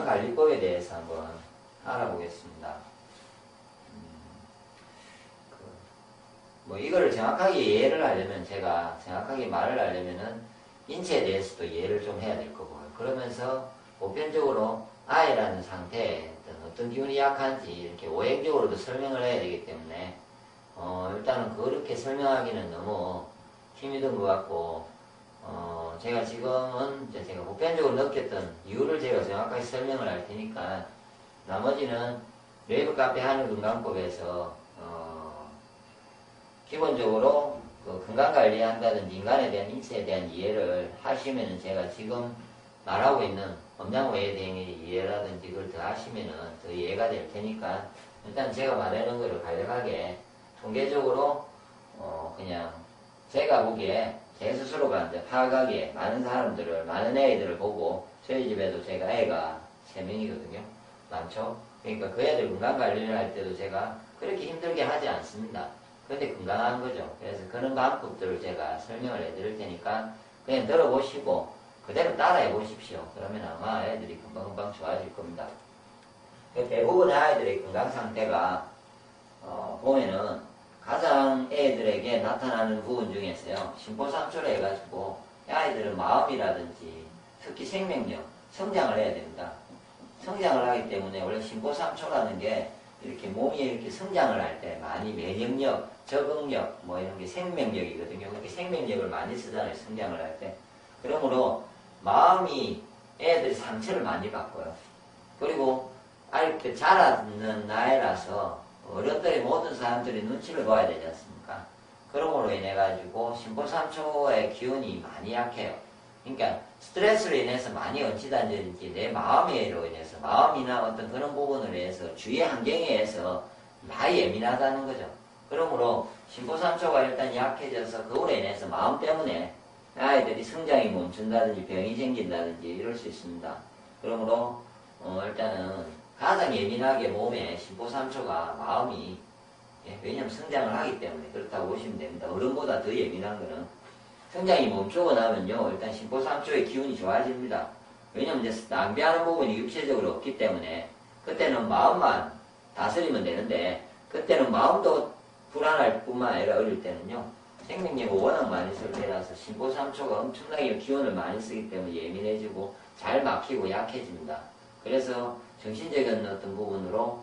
건강관리법에 대해서 한번 알아보겠습니다. 뭐 이거를 정확하게 이해를 하려면 제가 정확하게 말을 하려면은 인체에 대해서도 이해를 좀 해야 될 거고요. 그러면서 보편적으로 아이라는 상태에 어떤 기운이 약한지 이렇게 오행적으로도 설명을 해야 되기 때문에 일단은 그렇게 설명하기는 너무 힘이 든 것 같고 제가 지금은 이제 제가 보편적으로 느꼈던 이유를 제가 정확하게 설명을 할 테니까 나머지는 웨이브 카페 하늘건강법에서 기본적으로 그 건강관리 한다든지 인간에 대한 인체에 대한 이해를 하시면은 제가 지금 말하고 있는 음양오해 대행의 이해라든지 그걸 더 하시면은 더 이해가 될 테니까 일단 제가 말하는 거를 간략하게 통계적으로 그냥 제가 보기에 제 스스로가 이제 파악하기에 많은 사람들을 많은 애들을 보고 저희 집에도 제가 애가 3명이거든요. 많죠? 그러니까 그 애들 건강관리를 할 때도 제가 그렇게 힘들게 하지 않습니다. 근데 건강한 거죠. 그래서 그런 방법들을 제가 설명을 해드릴 테니까 그냥 들어보시고 그대로 따라해 보십시오. 그러면 아마 애들이 금방금방 좋아질 겁니다. 대부분의 아이들의 건강 상태가 보면은 가장 애들에게 나타나는 부분 중에서요. 심포상초를 해가지고 아이들은 마음이라든지 특히 생명력, 성장을 해야 됩니다. 성장을 하기 때문에 원래 심포상초라는 게 이렇게 몸이 이렇게 성장을 할 때 많이 면역력, 적응력, 뭐 이런 게 생명력이거든요. 그렇게 생명력을 많이 쓰잖아요. 성장을 할 때. 그러므로 마음이 애들이 상처를 많이 받고요. 그리고 이렇게 자라는 나이라서 어른들의 모든 사람들이 눈치를 봐야 되지 않습니까? 그러므로 인해 가지고 심포상초의 기운이 많이 약해요. 그러니까 스트레스로 인해서 많이 얹히다든지 내 마음으로 인해서 마음이나 어떤 그런 부분을 위해서 주위 환경에 의해서 많이 예민하다는 거죠. 그러므로 심포상초가 일단 약해져서 그로 인해서 마음 때문에 아이들이 성장이 멈춘다든지 병이 생긴다든지 이럴 수 있습니다. 그러므로 일단은 가장 예민하게 몸에 심포상초가 마음이 왜냐하면 성장을 하기 때문에 그렇다고 보시면 됩니다. 어른보다 더 예민한 거는 성장이 멈추고 나면요 일단 심포상초의 기운이 좋아집니다. 왜냐하면 이제 낭비하는 부분이 육체적으로 없기 때문에 그때는 마음만 다스리면 되는데 그때는 마음도 불안할 뿐만 아니라 어릴 때는요 생명력을 워낙 많이 쓸 때라서 심포상초가 엄청나게 기운을 많이 쓰기 때문에 예민해지고 잘 막히고 약해집니다. 그래서 정신적인 어떤 부분으로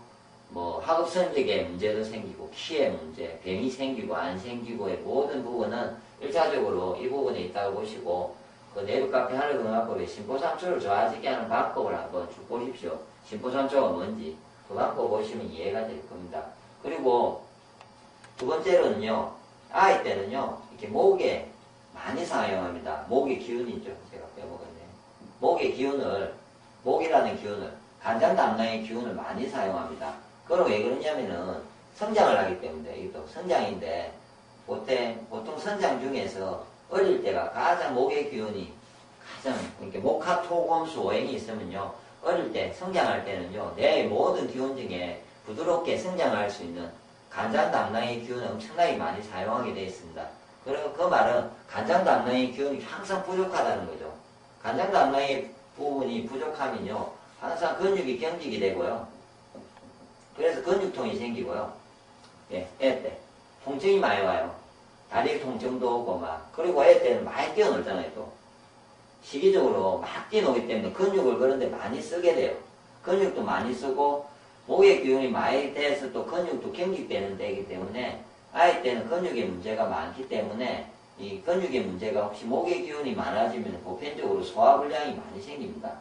뭐 학업성적의 문제도 생기고 키의 문제, 병이 생기고 안 생기고의 모든 부분은 1차적으로 이 부분에 있다고 보시고 그 내부 카페 하늘건강법에 심포상초를 좋아지게 하는 방법을 한번 쭉 보십시오. 심포상초가 뭔지 그 방법 보시면 이해가 될 겁니다. 그리고 두 번째로는요 아이 때는요 이렇게 목에 많이 사용합니다. 목의 기운이죠. 제가 빼먹었네요. 목의 기운을 목이라는 기운을 간장담낭의 기운을 많이 사용합니다. 그럼 왜 그러냐면은 성장을 하기 때문에 이것도 성장인데 보통 성장 중에서 어릴 때가 가장 목의 기운이 가장 이렇게 목화토금수 오행이 있으면요 어릴 때 성장할 때는요 내 모든 기운 중에 부드럽게 성장할 수 있는 간장담낭의 기운을 엄청나게 많이 사용하게 되어 있습니다. 그리고 그 말은 간장담낭의 기운이 항상 부족하다는 거죠. 간장담낭의 부분이 부족하면요 항상 근육이 경직이 되고요. 그래서 근육통이 생기고요. 애 때 통증이 많이 와요. 다리 통증도 오고 막 그리고 애 때는 많이 뛰어놀잖아요. 또 시기적으로 막 뛰어놀기 때문에 근육을 그런데 많이 쓰게 돼요. 근육도 많이 쓰고 목의 기운이 많이 돼서 또 근육도 경직되는 데이기 때문에 아이 때는 근육의 문제가 많기 때문에 이 근육의 문제가 혹시 목의 기운이 많아지면 보편적으로 소화불량이 많이 생깁니다.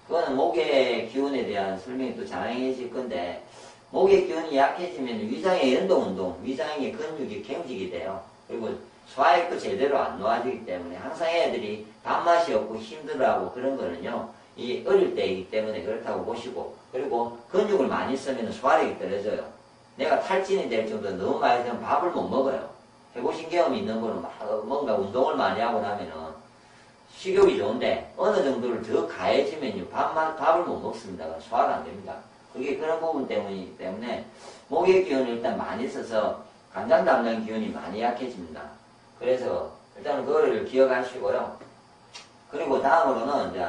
그거는 목의 기운에 대한 설명이 또 장황해질 건데 목의 기운이 약해지면 위장의 연동운동, 위장의 근육이 경직이 돼요. 그리고 소화액도 제대로 안 놓아지기 때문에 항상 애들이 밥맛이 없고 힘들어하고 그런 거는요 이 어릴 때이기 때문에 그렇다고 보시고 그리고 근육을 많이 쓰면 소화력이 떨어져요. 내가 탈진이 될 정도로 너무 많이 쓰면 밥을 못 먹어요. 해보신 경험이 있는 거는 뭔가 운동을 많이 하고 나면은 식욕이 좋은데 어느 정도를 더 가해지면요 밥을 못 먹습니다. 소화가 안 됩니다. 그게 그런 부분 때문이기 때문에 목의 기운을 일단 많이 써서 간장담량 기운이 많이 약해집니다. 그래서 일단은 그거를 기억하시고요. 그리고 다음으로는 이제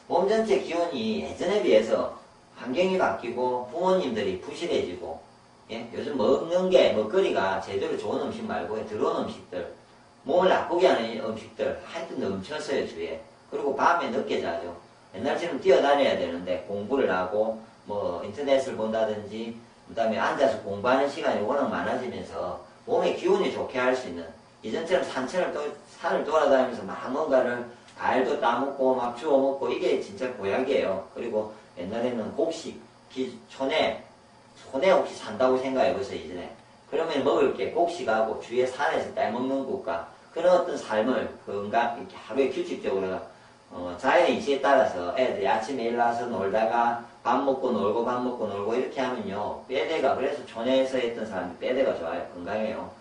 몸 전체 기운이 예전에 비해서 환경이 바뀌고 부모님들이 부실해지고, 예? 요즘 먹는 게 먹거리가 제대로 좋은 음식 말고 더러운 음식들, 몸을 나쁘게 하는 음식들 하여튼 넘쳤어요 주위에. 그리고 밤에 늦게 자죠. 옛날처럼 뛰어다녀야 되는데 공부를 하고 뭐 인터넷을 본다든지 그다음에 앉아서 공부하는 시간이 워낙 많아지면서 몸에 기운이 좋게 할 수 있는, 이전처럼 산을 돌아다니면서 막 뭔가를 과일도 따먹고 막 주워 먹고 이게 진짜 보약이에요. 그리고 옛날에는 곡식, 촌에 혹시 산다고 생각해보세요 이전에. 그러면 먹을 게 곡식하고 주위에 산에서 따먹는 것과 그런 어떤 삶을 건강 이렇게 하루에 규칙적으로 자연의 이치에 따라서 애들이 아침에 일어나서 놀다가 밥 먹고 놀고 밥 먹고 놀고 이렇게 하면요 뼈대가, 그래서 촌에서 했던 사람들 뼈대가 좋아요. 건강해요.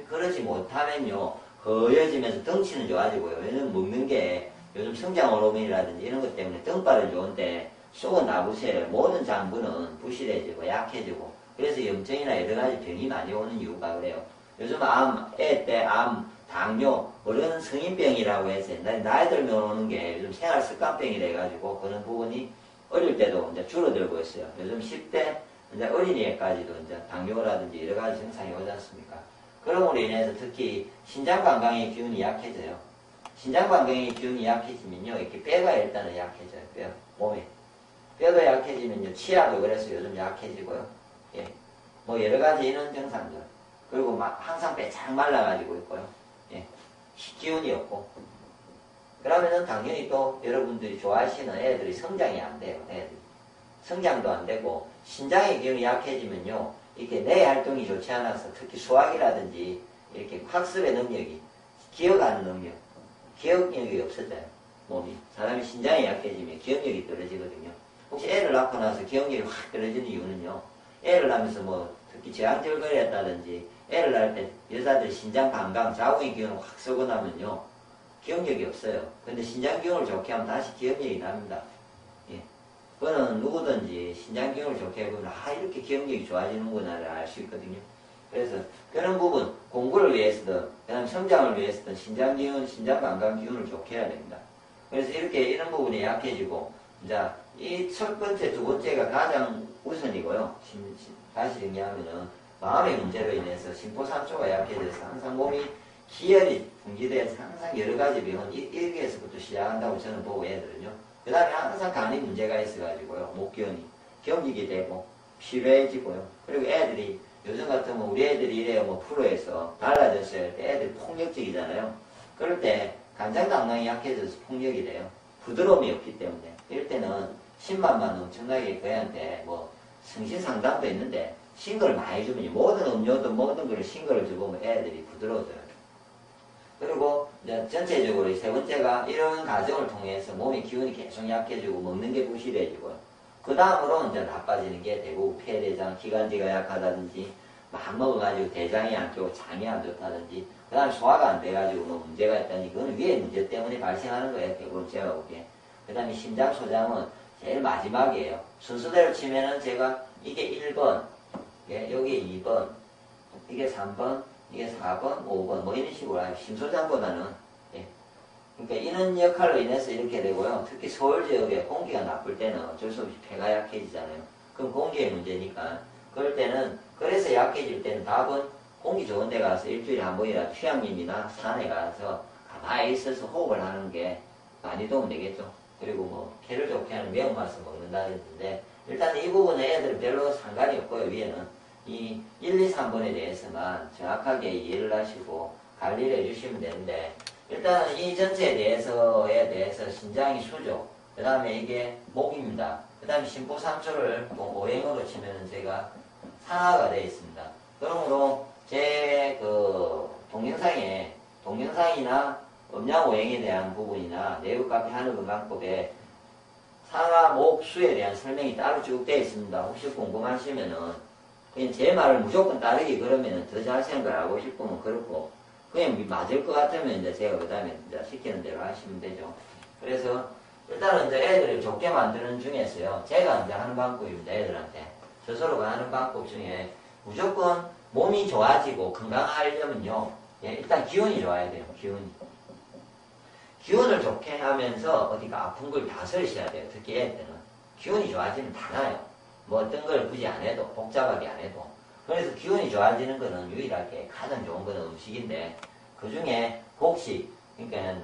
그러지 못하면요 허여지면서 덩치는 좋아지고요. 요즘 먹는 게 요즘 성장 호르몬이라든지 이런 것 때문에 등발은 좋은데 속은 나부세요. 모든 장부는 부실해지고 약해지고, 그래서 염증이나 여러 가지 병이 많이 오는 이유가 그래요. 요즘 암, 당뇨, 모르는 성인병이라고 해서 옛날에 나이 들면 오는 게 요즘 생활 습관병이 돼가지고 그런 부분이 어릴 때도 이제 줄어들고 있어요. 요즘 10대, 이제 어린이에까지도 이제 당뇨라든지 여러 가지 증상이 오지 않습니까? 그럼으로 인해서 특히 신장 관광의 기운이 약해져요. 신장 관광의 기운이 약해지면요, 이렇게 뼈가 일단은 약해져요. 몸에. 뼈가 약해지면요, 치아도 그래서 요즘 약해지고요. 예. 뭐 여러 가지 이런 증상들. 그리고 막 항상 빼짝 말라가지고 있고요. 예. 기운이 없고. 그러면은 당연히 또 여러분들이 좋아하시는 애들이 성장이 안 돼요. 애들이. 성장도 안 되고, 신장의 기운이 약해지면요, 이렇게 뇌 활동이 좋지 않아서 특히 수학이라든지 이렇게 학습의 능력이, 기억하는 능력, 기억력이 없어져요. 몸이. 사람이 신장이 약해지면 기억력이 떨어지거든요. 혹시 애를 낳고 나서 기억력이 확 떨어지는 이유는요, 애를 낳으면서 뭐 특히 저항절거리했다든지 애를 낳을 때 여자들 신장 감각, 자궁의 기운을 확 쓰고 나면요 기억력이 없어요. 근데 신장 기운을 좋게 하면 다시 기억력이 납니다. 예. 그거는 누구든지 신장 기운을 좋게 해보면 이렇게 기억력이 좋아지는구나를 알 수 있거든요. 그래서 그런 부분, 공부를 위해서든 그다음 성장을 위해서든 신장 기운, 신장 감각 기운을 좋게 해야 됩니다. 그래서 이렇게 이런 부분이 약해지고, 이제 이 첫 번째, 두 번째가 가장 우선이고요. 다시 정리하면은 마음의 문제로 인해서 심포산초가 약해져서 항상 몸이 기혈이 분기돼서 항상 여러 가지 병은 여기에서부터 시작한다고 저는 보고 애들은요. 그 다음에 항상 간이 문제가 있어가지고요. 목기운이 경직이 되고 피로해지고요. 그리고 애들이 요즘 같으면 우리 애들이 이래요. 뭐 프로에서 달라졌어요. 애들이 폭력적이잖아요. 그럴 때 간장당랑이 약해져서 폭력이 돼요. 부드러움이 없기 때문에. 이럴 때는 10만만 엄청나게 그 애한테 뭐 성신상담도 있는데 싱거를 많이 주면 모든 음료도 모든 걸 싱거를 주면 애들이 부드러워져요. 그리고 이제 전체적으로 세 번째가 이런 과정을 통해서 몸의 기운이 계속 약해지고 먹는 게 부실해지고요. 그 다음으로 이제 나빠지는 게 대부분 폐대장, 기관지가 약하다든지 막 먹어가지고 대장이 안 좋고 장이 안 좋다든지 그 다음에 소화가 안 돼가지고 뭐 문제가 있다니 그건 위에 문제 때문에 발생하는 거예요. 대부분 제가 보기에. 그 다음에 심장 소장은 제일 마지막이에요. 순서대로 치면은 제가 이게 1번, 예, 여기 2번, 이게 3번, 이게 4번, 5번, 뭐 이런 식으로 해요. 심소장보다는. 예. 그러니까 이런 역할로 인해서 이렇게 되고요. 특히 서울 지역에 공기가 나쁠 때는 어쩔 수 없이 폐가 약해지잖아요. 그럼 공기의 문제니까. 그럴 때는, 그래서 약해질 때는 답은 공기 좋은 데 가서 일주일에 한 번이라도 휴양림이나 산에 가서 가만히 있어서 호흡을 하는 게 많이 도움 되겠죠. 그리고 뭐, 개를 좋게 하는 매운맛을 먹는다든지. 일단 이 부분은 애들은 별로 상관이 없고요, 위에는. 이 1, 2, 3번에 대해서만 정확하게 이해를 하시고 관리를 해주시면 되는데, 일단은 이 전체에 대해서 신장이 수조, 그 다음에 이게 목입니다. 그 다음에 심포상초를 오행으로 치면은 제가 상하가 되어 있습니다. 그러므로 제 동영상이나 음양오행에 대한 부분이나 내부 카페 하는 건강법에 상하, 목, 수에 대한 설명이 따로 쭉 되어 있습니다. 혹시 궁금하시면은 그냥 제 말을 무조건 따르기 그러면은 더 자세한 걸 알고 싶으면 그렇고, 그냥 맞을 것 같으면 이제 제가 그 다음에 이제 시키는 대로 하시면 되죠. 그래서 일단은 이제 애들을 좋게 만드는 중에서요, 제가 이제 하는 방법입니다. 애들한테 스스로가 하는 방법 중에 무조건 몸이 좋아지고 건강하려면요, 예, 일단 기운이 좋아야 돼요. 기운을 좋게 하면서 어디가 아픈 걸 다스리셔야 돼요. 특히 애들은. 기운이 좋아지면 다 나요. 뭐 어떤 걸 굳이 안 해도, 복잡하게 안 해도. 그래서 기운이 좋아지는 거는 유일하게 가장 좋은 거는 음식인데, 그 중에 곡식, 그러니까,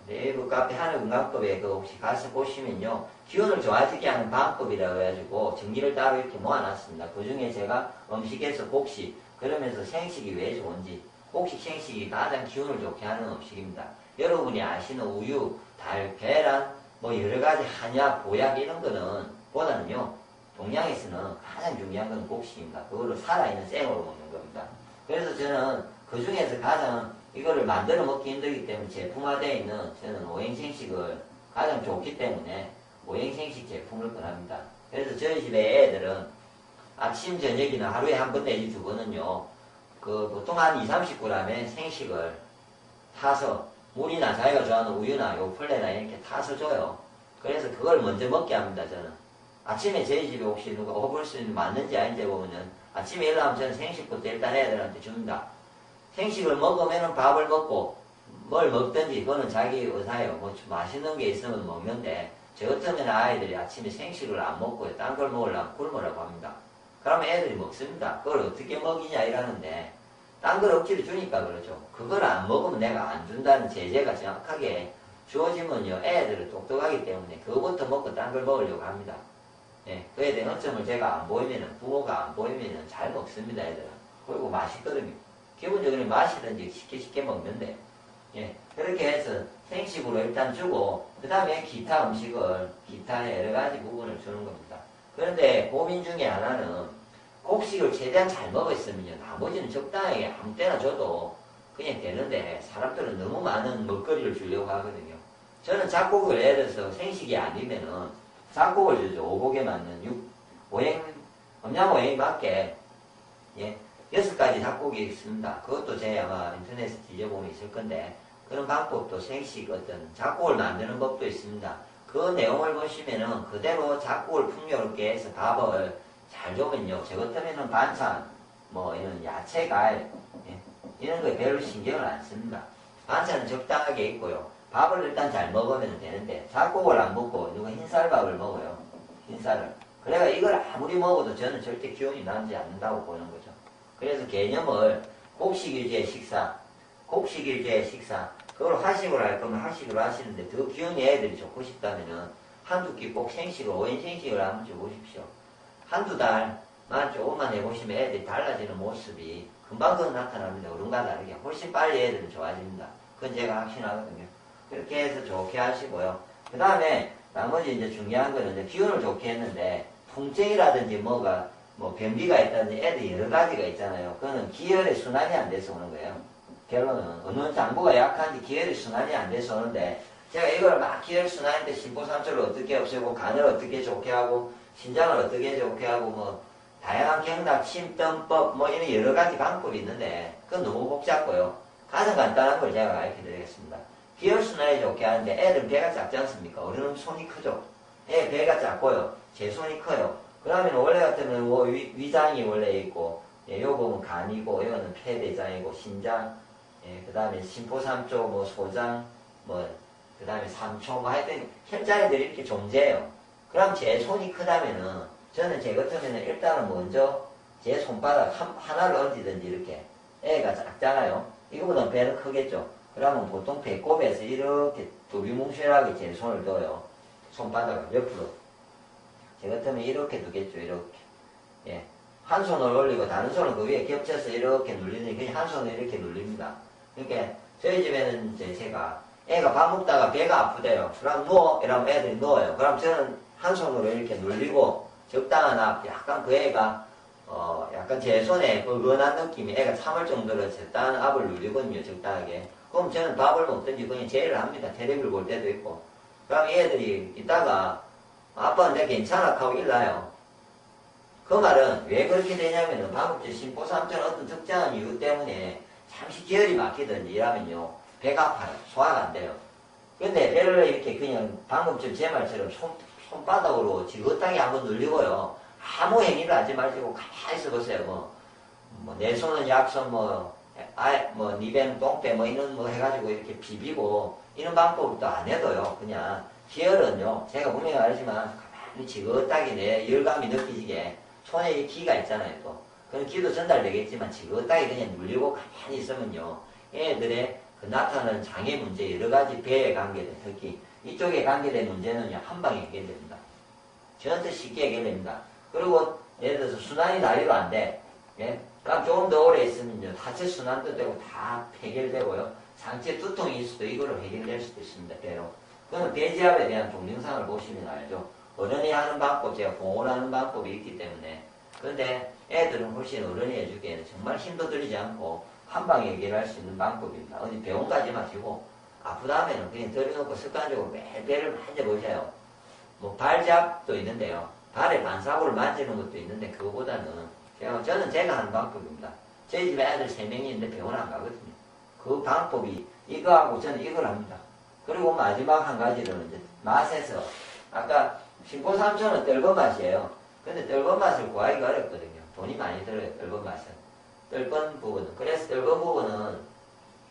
네이버 카페 하늘건강법에 혹시 가서 보시면요. 기운을 좋아지게 하는 방법이라고 해가지고 정리를 따로 이렇게 모아놨습니다. 그 중에 제가 음식에서 곡식, 그러면서 생식이 왜 좋은지, 곡식, 생식이 가장 기운을 좋게 하는 음식입니다. 여러분이 아시는 우유, 달, 계란, 뭐 여러 가지 한약, 보약 이런 거는 보다는요. 동양에서는 가장 중요한 건 곡식입니다. 그거를 살아있는 생으로 먹는 겁니다. 그래서 저는 그 중에서 가장 이거를 만들어 먹기 힘들기 때문에 제품화되어 있는 저는 오행생식을 가장 좋기 때문에 오행생식 제품을 권합니다. 그래서 저희 집에 애들은 아침, 저녁이나 하루에 한 번 내지 두 번은요, 보통 한 2, 30g의 생식을 타서 물이나 자기가 좋아하는 우유나 요플레나 이렇게 타서 줘요. 그래서 그걸 먼저 먹게 합니다, 저는. 아침에 저희 집에 혹시 누가 오볼 수 있는 맞는지 아닌지 보면은 아침에 일어나면 저는 생식부터 일단 애들한테 줍니다. 생식을 먹으면은 밥을 먹고 뭘 먹든지 그거는 자기 의사예요. 뭐 맛있는 게 있으면 먹는데 저 같으면 아이들이 아침에 생식을 안 먹고 딴 걸 먹으려면 굶으라고 합니다. 그러면 애들이 먹습니다. 그걸 어떻게 먹이냐 이러는데 딴 걸 억지로 주니까 그러죠. 그걸 안 먹으면 내가 안 준다는 제재가 정확하게 주어지면요. 애들은 똑똑하기 때문에 그거부터 먹고 딴 걸 먹으려고 합니다. 예, 그에 대한 허점을 제가 안 보이면은, 부모가 안 보이면은 잘 먹습니다, 애들은. 그리고 맛있거든요. 기본적으로 맛이든지 쉽게 먹는데, 예, 그렇게 해서 생식으로 일단 주고, 그 다음에 기타 음식을, 기타 여러 가지 부분을 주는 겁니다. 그런데 고민 중에 하나는, 곡식을 최대한 잘 먹었으면요, 나머지는 적당하게 아무 때나 줘도 그냥 되는데, 사람들은 너무 많은 먹거리를 주려고 하거든요. 저는 작곡을 예를 들어서 생식이 아니면은, 작곡을 주죠. 오곡에 맞는 음양오행에 맞게, 예, 6가지 작곡이 있습니다. 그것도 제 아마 인터넷에 뒤져보면 있을 건데, 그런 방법도 생식 어떤 작곡을 만드는 법도 있습니다. 그 내용을 보시면은 그대로 작곡을 풍요롭게 해서 밥을 잘 주면요. 저 같으면은 반찬, 뭐 이런 야채, 과일, 예, 이런 거에 별로 신경을 안 씁니다. 반찬은 적당하게 있고요. 밥을 일단 잘 먹으면 되는데 잡곡을 안 먹고 누가 흰쌀밥을 먹어요. 흰쌀을. 그래가 이걸 아무리 먹어도 저는 절대 기운이 나지 않는다고 보는 거죠. 그래서 개념을 곡식 위주의 식사, 곡식 위주의 식사, 그걸 화식으로 할 거면 화식으로 하시는데 더 기운이 애들이 좋고 싶다면은 한두 끼 꼭 생식을, 오행생식을 한번 줘보십시오. 한두 달만 조금만 해보시면 애들이 달라지는 모습이 금방 나타납니다. 어른과 다르게. 훨씬 빨리 애들은 좋아집니다. 그건 제가 확신하거든요. 그렇게 해서 좋게 하시고요. 그 다음에 나머지 이제 중요한 거는 이제 기운을 좋게 했는데 통증이라든지 뭐가 뭐 변비가 있다든지 애들 여러 가지가 있잖아요. 그거는 기혈의 순환이 안 돼서 오는 거예요. 결론은 어느 장부가 약한지 기혈의 순환이 안 돼서 오는데 제가 이걸 막 기혈 순환인데 심포삼초를 어떻게 없애고 간을 어떻게 좋게 하고 신장을 어떻게 좋게 하고 뭐 다양한 경락, 침뜸법 뭐 이런 여러 가지 방법이 있는데 그건 너무 복잡고요. 가장 간단한 걸 제가 가르쳐 드리겠습니다. 기혈순환이 좋게 하는데 애들은 배가 작지 않습니까? 어른은 손이 크죠. 애 배가 작고요. 제 손이 커요. 그러면 원래 같으면 뭐 위장이 원래 있고 예, 요 보면 간이고 이거는 폐대장이고 신장 예, 그 다음에 심포삼초 뭐 소장 뭐 그 다음에 삼초 뭐 하여튼 혈자리들이 이렇게 존재해요. 그럼 제 손이 크다면은 저는 제 같으면은 일단은 먼저 제 손바닥 하나를 얹이든지 이렇게 애가 작잖아요. 이거보다 배는 크겠죠. 그러면 보통 배꼽에서 이렇게 두리뭉실하게 제 손을 둬요. 손바닥을 옆으로. 제 같으면 이렇게 두겠죠. 이렇게. 예. 한 손을 올리고 다른 손을 그 위에 겹쳐서 이렇게 눌리니 그냥 한 손을 이렇게 눌립니다. 그러니까 저희 집에는 이제 제가 애가 밥 먹다가 배가 아프대요. 그럼 누워. 이러면 애들이 누워요. 그럼 저는 한 손으로 이렇게 눌리고 적당한 앞 약간 그 애가 약간 제 손에 뻐근한 느낌이 애가 참을 정도로 적당한 압을 누리거든요. 적당하게. 그럼 저는 밥을 먹든지 그냥 제의를 합니다. 텔레비를 볼 때도 있고. 그럼 얘들이 이따가 아빠는 내가 괜찮아 하고 일나요. 그 말은 왜 그렇게 되냐면은 방금 저 심포삼초는 어떤 특정한 이유 때문에 잠시 기혈이 막히든지 이러면요. 배가 아파요. 소화가 안 돼요. 근데 배를 이렇게 그냥 방금 제 말처럼 손바닥으로 지긋하게 한번 눌리고요. 아무 행위를 하지 마시고 가만히 있어 보세요. 뭐 내 손은 약손 뭐 니뱀, 똥배 뭐 이런 뭐 해가지고 이렇게 비비고 이런 방법도 안 해도요. 그냥 기혈은요. 제가 분명히 말하지만 가만히 지긋하게 내 열감이 느껴지게 손에 기가 있잖아요. 또 그런 기도 전달되겠지만 지긋하게 그냥 눌리고 가만히 있으면요. 애들의 그 나타나는 장애 문제 여러 가지 배에 관계된 특히 이쪽에 관계된 문제는요. 한 방에 해결됩니다. 전혀 쉽게 해결됩니다. 그리고 예를 들어서 순환이 난리도 안 돼. 예? 그럼 조금 더 오래 있으면요. 하체 순환도 되고 다 해결되고요. 상체 두통일 수도 이거로 해결될 수도 있습니다. 배로. 그거는 배지압에 대한 동영상을 보시면 알죠. 어른이 하는 방법, 제가 공언하는 방법이 있기 때문에. 그런데 애들은 훨씬 어른이 해주기에는 정말 힘도 들이지 않고 한 방에 해결할 수 있는 방법입니다. 어디 병원 가지 마시고 아프다 하면은 그냥 들여놓고 습관적으로 매일 배를 만져보세요. 뭐 발잡도 있는데요. 발에 반사구를 만지는 것도 있는데 그거보다는 저는 제가 하는 방법입니다. 저희 집에 애들 3명이 있는데 병원 안 가거든요. 그 방법이 이거하고 저는 이걸 합니다. 그리고 마지막 한 가지는 이제 맛에서 아까 신고 삼촌은 떫은 맛이에요. 근데 떫은 맛을 구하기가 어렵거든요. 돈이 많이 들어요. 떫은 맛은. 떫은 부분은. 그래서 떫은 부분은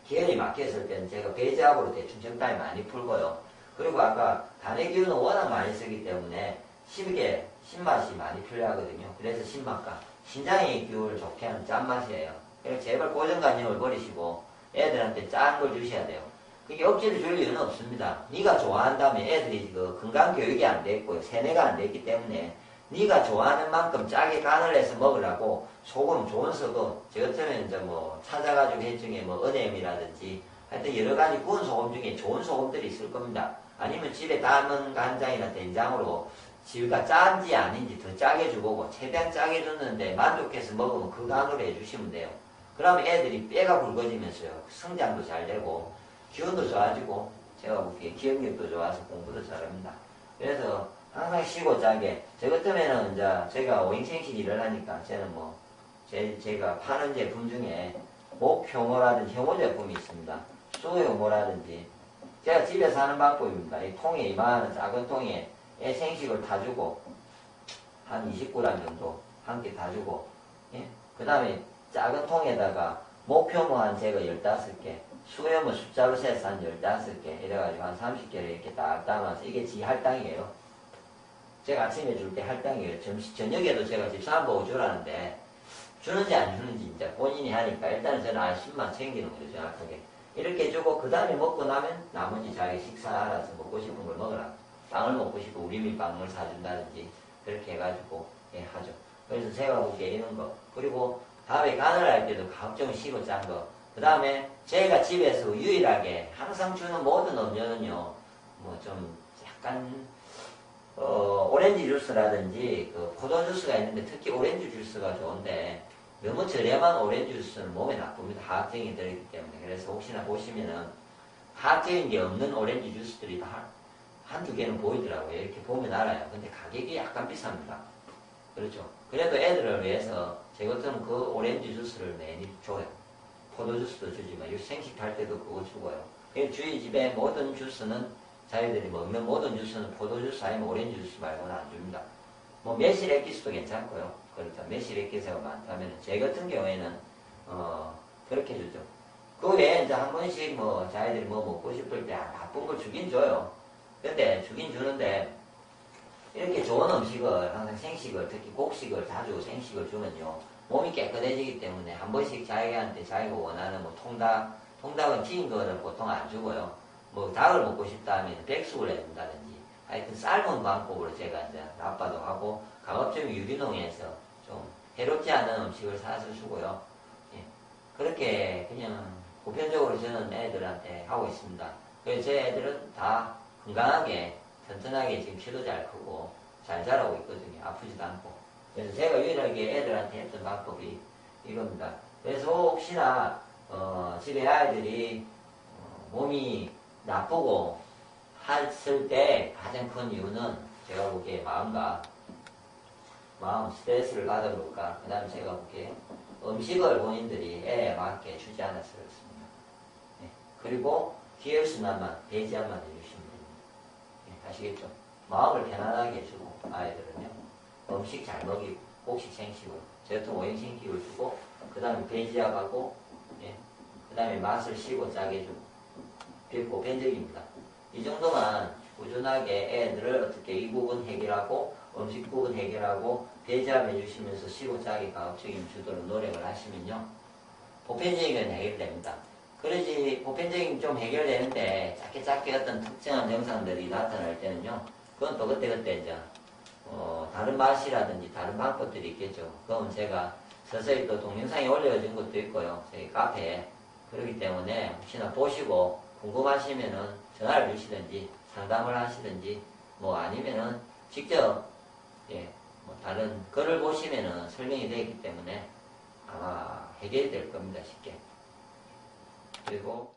기혈이 막혔을 때는 제가 배지압으로 대충 적당히 많이 풀고요. 그리고 아까 간의 기운은 워낙 많이 쓰기 때문에 쉽게 신맛이 많이 필요하거든요. 그래서 신맛과 신장의 기운을 좋게 하는 짠맛이에요. 그래서 제발 고정관념을 버리시고 애들한테 짠 걸 주셔야 돼요. 그게 억지로 줄 이유는 없습니다. 네가 좋아한다면 애들이 그 건강교육이 안 됐고 세뇌가 안 됐기 때문에 네가 좋아하는 만큼 짜게 간을 해서 먹으라고 소금, 좋은 소금, 저 같으면 이제 뭐 찾아가지고 해중에 뭐 은행이라든지 하여튼 여러 가지 구운 소금 중에 좋은 소금들이 있을 겁니다. 아니면 집에 담은 간장이나 된장으로 지가 짠지 아닌지 더 짜게 주고 최대한 짜게 줬는데 만족해서 먹으면 그 간으로 해주시면 돼요. 그러면 애들이 뼈가 굵어지면서요. 성장도 잘 되고 기운도 좋아지고 제가 보기에 기억력도 좋아서 공부도 잘합니다. 그래서 항상 쉬고 짜게 저 같으면은 이제 제가 오행생식 일을 하니까 저는 뭐 제가 파는 제품 중에 목효모라든지 효모 제품이 있습니다. 수효모라든지 제가 집에서 하는 방법입니다. 이 통에 이만한 작은 통에 생식을 타주고 한 20g 정도 한 개 타주고 예? 그 다음에 작은 통에다가 목효모 한 제가 15개 수효모 숫자로 세서 한 15개 이래가지고 한 30개를 이렇게 딱 담아서 이게 지 할당이에요. 제가 아침에 줄 때 할당이에요. 저녁에도 제가 집사람 보고 주라는데 주는지 안 주는지 이제 본인이 하니까 일단은 저는 아침만 챙기는 거죠. 정확하게 이렇게 주고 그 다음에 먹고 나면 나머지 자기 식사 알아서 먹고 싶은 걸 먹으라. 빵을 먹고 싶고 우리미 빵을 사준다든지 그렇게 해가지고 예, 하죠. 그래서 제가 보기에 이런 거 그리고 다음에 간을 할 때도 각종 시고 짠 거. 그 다음에 제가 집에서 유일하게 항상 주는 모든 음료는요. 뭐 좀 약간 오렌지 주스라든지 그 포도 주스가 있는데 특히 오렌지 주스가 좋은데 너무 저렴한 오렌지 주스는 몸에 나쁩니다. 화학적이 들어있기 때문에. 그래서 혹시나 보시면은 화학적인 게 없는 오렌지 주스들이 다 한두 개는 보이더라고요. 이렇게 보면 알아요. 근데 가격이 약간 비쌉니다. 그렇죠. 그래도 애들을 위해서 제 같으면 그 오렌지 주스를 매일 줘요. 포도 주스도 주지만 생식할 때도 그거 주고요. 저희 집에 모든 주스는 자기들이 먹는 모든 주스는 포도 주스 아니면 오렌지 주스 말고는 안 줍니다. 뭐 매실 액기스도 괜찮고요. 그렇다. 매실 액기스가 많다면 제 같은 경우에는 그렇게 주죠. 그 외에 이제 한 번씩 뭐 자기들이 뭐 먹고 싶을 때 바쁜 걸 주긴 줘요. 근데 주긴 주는데 이렇게 좋은 음식을 항상 생식을 특히 곡식을 자주 생식을 주면요 몸이 깨끗해지기 때문에 한 번씩 자기한테 자기가 원하는 뭐 통닭은 튀긴 거는 보통 안 주고요. 뭐 닭을 먹고 싶다 하면 백숙을 해준다든지 하여튼 삶은 방법으로 제가 이제 나빠도 하고 가급적 유기농에서 좀 해롭지 않은 음식을 사서 주고요. 예. 그렇게 그냥 보편적으로 저는 애들한테 하고 있습니다. 그래서 제 애들은 다 건강하게 튼튼하게 지금 키도 잘 크고 잘 자라고 있거든요. 아프지도 않고. 그래서 제가 유일하게 애들한테 했던 방법이 이겁니다. 그래서 혹시나 집에 아이들이 몸이 나쁘고 했을 때 가장 큰 이유는 제가 보기에 마음 스트레스를 받아볼까. 그 다음에 제가 보기에 음식을 본인들이 애에 맞게 주지 않아서 그렇습니다. 네. 그리고 기혈순환만 배제한만 해주시면 됩니다. 네. 아시겠죠? 마음을 편안하게 해주고 아이들은요 음식 잘 먹이고 곡식 생식을 저 같은 오행생식을 주고 그 다음에 배지압하고 예. 그 다음에 맛을 쉬고 짜게 해주고. 그게 보편적입니다. 이 정도만 꾸준하게 애들을 어떻게 이 부분 해결하고 음식 부분 해결하고 배제압 해주시면서 쉬고 짜게 가급적인 주도로 노력을 하시면요. 보편적인 건 해결됩니다. 그러지 보편적인 좀 해결되는데 작게 어떤 특정한 영상들이 나타날 때는요. 그건 또 그때그때 이제 다른 맛이라든지 다른 방법들이 있겠죠. 그건 제가 서서히 또 동영상이 올려진 것도 있고요. 저희 카페에. 그렇기 때문에 혹시나 보시고 궁금하시면은 전화를 주시든지 상담을 하시든지 뭐 아니면은 직접 뭐 다른 글을 보시면은 설명이 되어 있기 때문에 아마 해결이 될 겁니다. 쉽게. 그리고